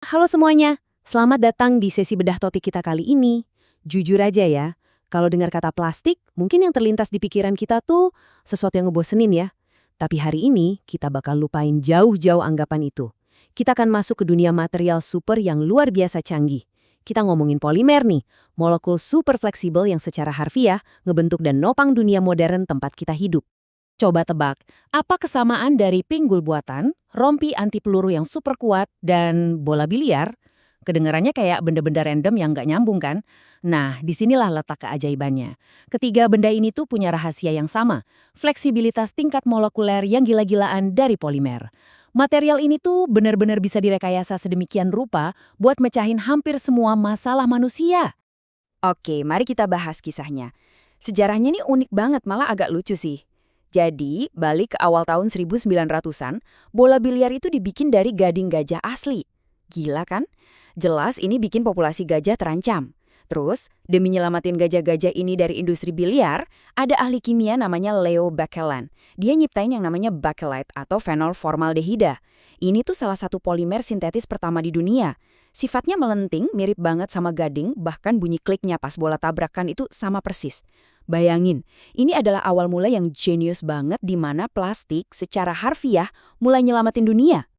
Halo semuanya, selamat datang di sesi bedah topik kita kali ini. Jujur aja ya, kalau dengar kata plastik, mungkin yang terlintas di pikiran kita tuh sesuatu yang ngebosenin ya. Tapi hari ini kita bakal lupain jauh-jauh anggapan itu. Kita akan masuk ke dunia material super yang luar biasa canggih. Kita ngomongin polimer nih, molekul super fleksibel yang secara harfiah ngebentuk dan nopang dunia modern tempat kita hidup. Coba tebak, apa kesamaan dari pinggul buatan, rompi anti peluru yang super kuat, dan bola biliar? Kedengarannya kayak benda-benda random yang nggak nyambung kan? Nah, disinilah letak keajaibannya. Ketiga benda ini tuh punya rahasia yang sama, fleksibilitas tingkat molekuler yang gila-gilaan dari polimer. Material ini tuh benar-benar bisa direkayasa sedemikian rupa buat mecahin hampir semua masalah manusia. Oke, mari kita bahas kisahnya. Sejarahnya nih unik banget, malah agak lucu sih. Jadi, balik ke awal tahun 1900-an, bola biliar itu dibikin dari gading gajah asli. Gila kan? Jelas ini bikin populasi gajah terancam. Terus, demi nyelamatin gajah-gajah ini dari industri biliar, ada ahli kimia namanya Leo Baekeland. Dia nyiptain yang namanya bakelite atau fenol formaldehida. Ini tuh salah satu polimer sintetis pertama di dunia. Sifatnya melenting, mirip banget sama gading, bahkan bunyi kliknya pas bola tabrakan itu sama persis. Bayangin, ini adalah awal mula yang jenius banget di mana plastik secara harfiah mulai nyelamatin dunia.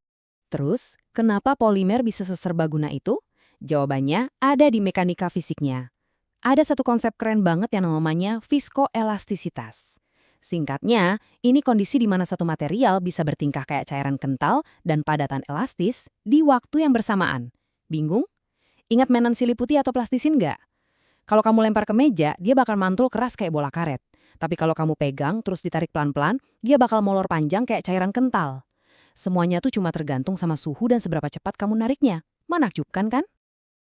Terus, kenapa polimer bisa seserbaguna itu? Jawabannya ada di mekanika fisiknya. Ada satu konsep keren banget yang namanya viskoelastisitas. Singkatnya, ini kondisi di mana satu material bisa bertingkah kayak cairan kental dan padatan elastis di waktu yang bersamaan. Bingung? Ingat mainan silih putih atau plastisin nggak? Kalau kamu lempar ke meja, dia bakal mantul keras kayak bola karet. Tapi kalau kamu pegang terus ditarik pelan-pelan, dia bakal molor panjang kayak cairan kental. Semuanya tuh cuma tergantung sama suhu dan seberapa cepat kamu nariknya. Menakjubkan kan?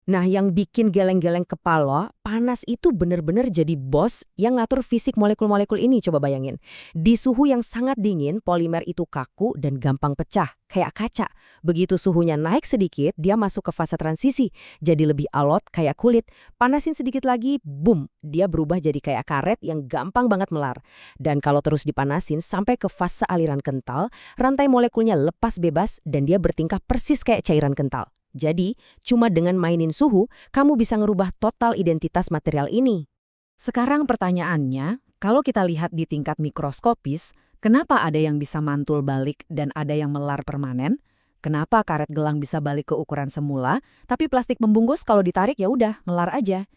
Nah, yang bikin geleng-geleng kepala, panas itu bener-bener jadi bos yang ngatur fisik molekul-molekul ini, coba bayangin. Di suhu yang sangat dingin, polimer itu kaku dan gampang pecah, kayak kaca. Begitu suhunya naik sedikit, dia masuk ke fase transisi, jadi lebih alot kayak kulit. Panasin sedikit lagi, boom, dia berubah jadi kayak karet yang gampang banget melar. Dan kalau terus dipanasin sampai ke fase aliran kental, rantai molekulnya lepas bebas dan dia bertingkah persis kayak cairan kental. Jadi, cuma dengan mainin suhu, kamu bisa ngerubah total identitas material ini. Sekarang pertanyaannya, kalau kita lihat di tingkat mikroskopis, kenapa ada yang bisa mantul balik dan ada yang melar permanen? Kenapa karet gelang bisa balik ke ukuran semula, tapi plastik membungkus kalau ditarik ya udah, melar aja?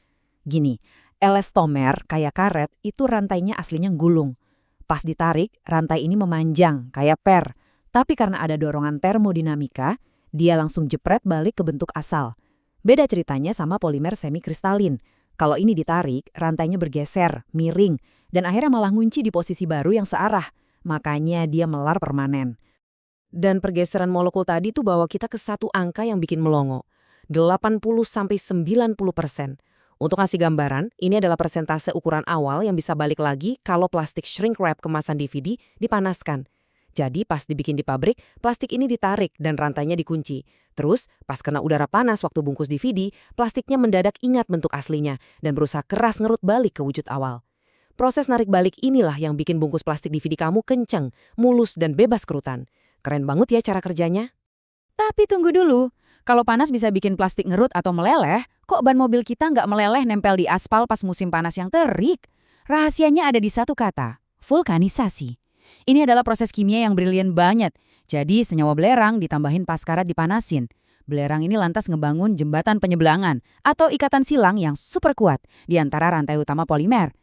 Gini, elastomer kayak karet itu rantainya aslinya gulung. Pas ditarik, rantai ini memanjang kayak per. Tapi karena ada dorongan termodinamika, dia langsung jepret balik ke bentuk asal. Beda ceritanya sama polimer semikristalin. Kalau ini ditarik, rantainya bergeser, miring, dan akhirnya malah ngunci di posisi baru yang searah. Makanya dia melar permanen. Dan pergeseran molekul tadi tuh bawa kita ke satu angka yang bikin melongo. 80–90%. Untuk ngasih gambaran, ini adalah persentase ukuran awal yang bisa balik lagi kalau plastik shrink wrap kemasan DVD dipanaskan. Jadi pas dibikin di pabrik, plastik ini ditarik dan rantainya dikunci. Terus pas kena udara panas waktu bungkus DVD, plastiknya mendadak ingat bentuk aslinya dan berusaha keras ngerut balik ke wujud awal. Proses narik balik inilah yang bikin bungkus plastik DVD kamu kenceng, mulus dan bebas kerutan. Keren banget ya cara kerjanya. Tapi tunggu dulu, kalau panas bisa bikin plastik ngerut atau meleleh, kok ban mobil kita nggak meleleh nempel di aspal pas musim panas yang terik? Rahasianya ada di satu kata, vulkanisasi. Ini adalah proses kimia yang brilian banget. Jadi senyawa belerang ditambahin pas karet dipanasin. Belerang ini lantas ngebangun jembatan penyeberangan atau ikatan silang yang super kuat di antara rantai utama polimer.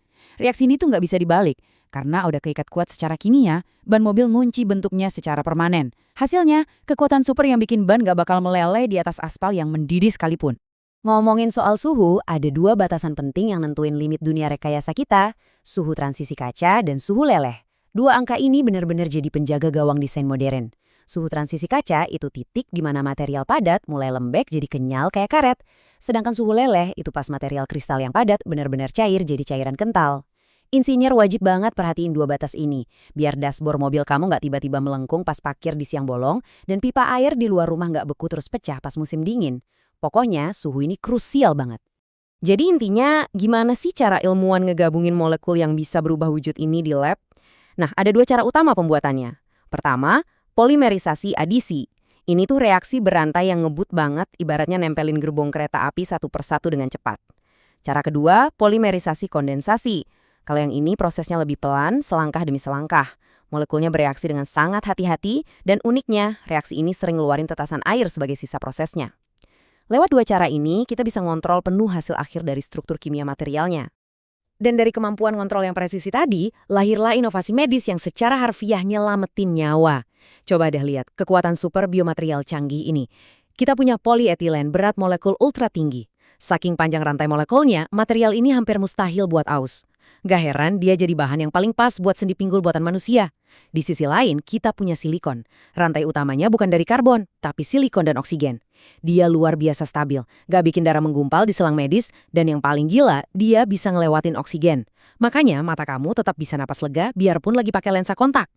Reaksi ini tuh nggak bisa dibalik. Karena udah keikat kuat secara kimia, ban mobil ngunci bentuknya secara permanen. Hasilnya, kekuatan super yang bikin ban nggak bakal meleleh di atas aspal yang mendidih sekalipun. Ngomongin soal suhu, ada dua batasan penting yang nentuin limit dunia rekayasa kita, suhu transisi kaca dan suhu leleh. Dua angka ini benar-benar jadi penjaga gawang desain modern. Suhu transisi kaca itu titik di mana material padat mulai lembek jadi kenyal kayak karet. Sedangkan suhu leleh itu pas material kristal yang padat benar-benar cair jadi cairan kental. Insinyur wajib banget perhatiin dua batas ini, biar dashboard mobil kamu nggak tiba-tiba melengkung pas parkir di siang bolong dan pipa air di luar rumah nggak beku terus pecah pas musim dingin. Pokoknya suhu ini krusial banget. Jadi intinya, gimana sih cara ilmuwan ngegabungin molekul yang bisa berubah wujud ini di lab? Nah, ada dua cara utama pembuatannya. Pertama, polimerisasi adisi. Ini tuh reaksi berantai yang ngebut banget, ibaratnya nempelin gerbong kereta api satu persatu dengan cepat. Cara kedua, polimerisasi kondensasi. Kalau yang ini prosesnya lebih pelan, selangkah demi selangkah. Molekulnya bereaksi dengan sangat hati-hati, dan uniknya, reaksi ini sering ngeluarin tetasan air sebagai sisa prosesnya. Lewat dua cara ini, kita bisa ngontrol penuh hasil akhir dari struktur kimia materialnya. Dan dari kemampuan ngontrol yang presisi tadi, lahirlah inovasi medis yang secara harfiah nyelamatin nyawa. Coba deh lihat kekuatan super biomaterial canggih ini. Kita punya polietilen berat molekul ultra tinggi. Saking panjang rantai molekulnya, material ini hampir mustahil buat aus. Gak heran dia jadi bahan yang paling pas buat sendi pinggul buatan manusia. Di sisi lain, kita punya silikon. Rantai utamanya bukan dari karbon, tapi silikon dan oksigen. Dia luar biasa stabil, gak bikin darah menggumpal di selang medis, dan yang paling gila, dia bisa ngelewatin oksigen. Makanya mata kamu tetap bisa napas lega biarpun lagi pakai lensa kontak.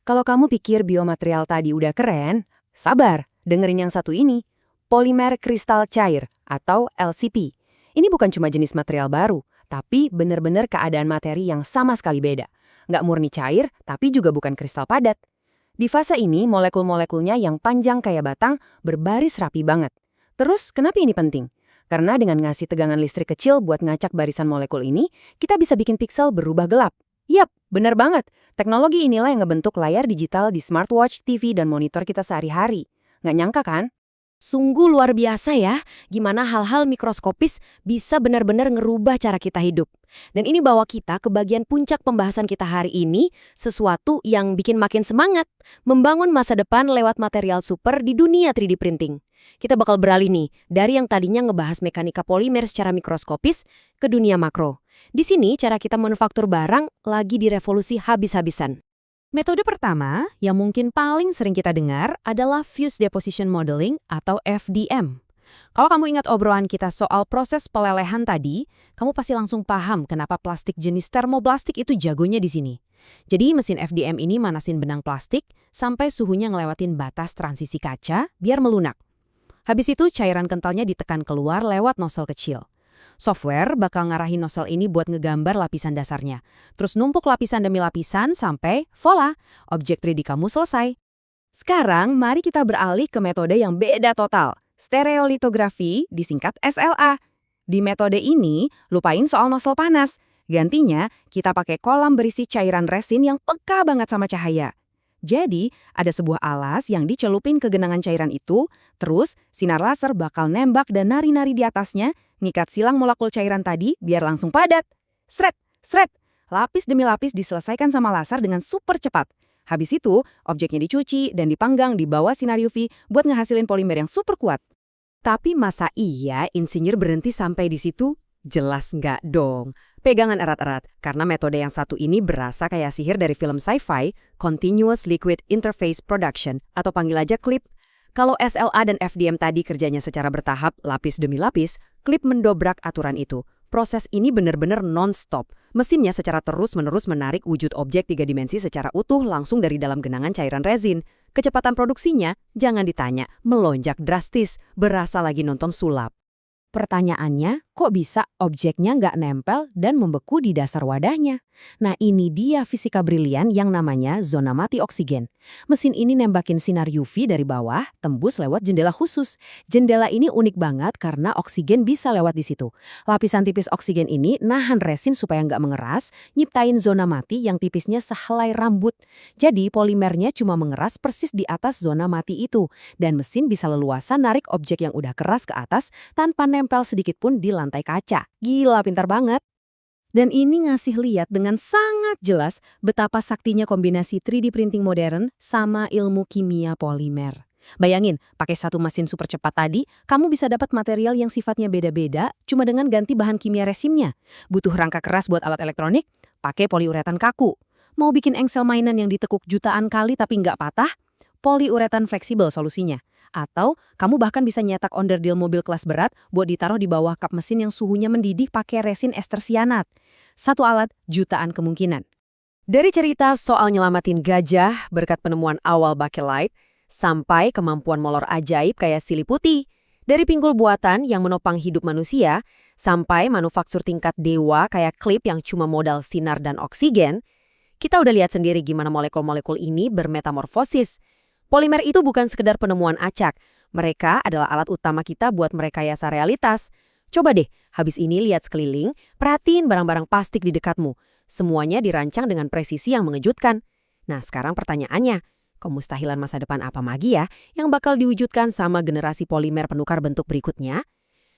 Kalau kamu pikir biomaterial tadi udah keren, sabar, dengerin yang satu ini. Polimer kristal cair atau LCP. Ini bukan cuma jenis material baru, tapi benar-benar keadaan materi yang sama sekali beda. Nggak murni cair, tapi juga bukan kristal padat. Di fase ini, molekul-molekulnya yang panjang kayak batang berbaris rapi banget. Terus, kenapa ini penting? Karena dengan ngasih tegangan listrik kecil buat ngacak barisan molekul ini, kita bisa bikin piksel berubah gelap. Yap, benar banget. Teknologi inilah yang ngebentuk layar digital di smartwatch, TV, dan monitor kita sehari-hari. Nggak nyangka kan? Sungguh luar biasa ya, gimana hal-hal mikroskopis bisa benar-benar ngerubah cara kita hidup. Dan ini bawa kita ke bagian puncak pembahasan kita hari ini, sesuatu yang bikin makin semangat, membangun masa depan lewat material super di dunia 3D printing. Kita bakal beralih nih, dari yang tadinya ngebahas mekanika polimer secara mikroskopis ke dunia makro. Di sini cara kita manufaktur barang lagi direvolusi habis-habisan. Metode pertama, yang mungkin paling sering kita dengar, adalah Fused Deposition Modeling atau FDM. Kalau kamu ingat obrolan kita soal proses pelelehan tadi, kamu pasti langsung paham kenapa plastik jenis termoplastik itu jagonya di sini. Jadi mesin FDM ini manasin benang plastik sampai suhunya ngelewatin batas transisi kaca biar melunak. Habis itu cairan kentalnya ditekan keluar lewat nozzle kecil. Software bakal ngarahin nozzle ini buat ngegambar lapisan dasarnya. Terus numpuk lapisan demi lapisan sampai, voila, objek 3D kamu selesai. Sekarang, mari kita beralih ke metode yang beda total. Stereolitografi, disingkat SLA. Di metode ini, lupain soal nozzle panas. Gantinya, kita pakai kolam berisi cairan resin yang peka banget sama cahaya. Jadi, ada sebuah alas yang dicelupin ke genangan cairan itu, terus sinar laser bakal nembak dan nari-nari di atasnya, ngikat silang molekul cairan tadi biar langsung padat. Sret, sret, lapis demi lapis diselesaikan sama laser dengan super cepat. Habis itu, objeknya dicuci dan dipanggang di bawah sinar UV buat ngehasilin polimer yang super kuat. Tapi masa iya insinyur berhenti sampai di situ? Jelas nggak dong. Pegangan erat-erat, karena metode yang satu ini berasa kayak sihir dari film sci-fi, Continuous Liquid Interface Production, atau panggil aja CLIP. Kalau SLA dan FDM tadi kerjanya secara bertahap, lapis demi lapis, CLIP mendobrak aturan itu. Proses ini benar-benar non-stop. Mesinnya secara terus-menerus menarik wujud objek 3 dimensi secara utuh langsung dari dalam genangan cairan resin. Kecepatan produksinya, jangan ditanya, melonjak drastis, berasa lagi nonton sulap. Pertanyaannya, kok bisa objeknya nggak nempel dan membeku di dasar wadahnya? Nah ini dia fisika brilian yang namanya zona mati oksigen. Mesin ini nembakin sinar UV dari bawah, tembus lewat jendela khusus. Jendela ini unik banget karena oksigen bisa lewat di situ. Lapisan tipis oksigen ini nahan resin supaya nggak mengeras, nyiptain zona mati yang tipisnya sehelai rambut. Jadi polimernya cuma mengeras persis di atas zona mati itu. Dan mesin bisa leluasa narik objek yang udah keras ke atas tanpa nempel sedikit pun di lantai kaca. Gila, pintar banget. Dan ini ngasih lihat dengan sangat jelas betapa saktinya kombinasi 3D printing modern sama ilmu kimia polimer. Bayangin, pakai satu mesin super cepat tadi, kamu bisa dapat material yang sifatnya beda-beda cuma dengan ganti bahan kimia resinnya. Butuh rangka keras buat alat elektronik? Pakai poliuretan kaku. Mau bikin engsel mainan yang ditekuk jutaan kali tapi nggak patah? Poliuretan fleksibel solusinya. Atau kamu bahkan bisa nyetak onderdil mobil kelas berat buat ditaruh di bawah kap mesin yang suhunya mendidih pakai resin ester sianat. Satu alat, jutaan kemungkinan. Dari cerita soal nyelamatin gajah berkat penemuan awal bakelite, sampai kemampuan molor ajaib kayak sili putih, dari pinggul buatan yang menopang hidup manusia, sampai manufaktur tingkat dewa kayak klip yang cuma modal sinar dan oksigen, kita udah lihat sendiri gimana molekul-molekul ini bermetamorfosis. Polimer itu bukan sekedar penemuan acak. Mereka adalah alat utama kita buat merekayasa realitas. Coba deh, habis ini lihat sekeliling, perhatiin barang-barang plastik di dekatmu. Semuanya dirancang dengan presisi yang mengejutkan. Nah, sekarang pertanyaannya, kemustahilan masa depan apa lagi ya yang bakal diwujudkan sama generasi polimer penukar bentuk berikutnya?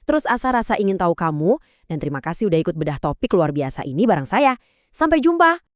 Terus Asa rasa ingin tahu kamu, dan terima kasih udah ikut bedah topik luar biasa ini bareng saya. Sampai jumpa!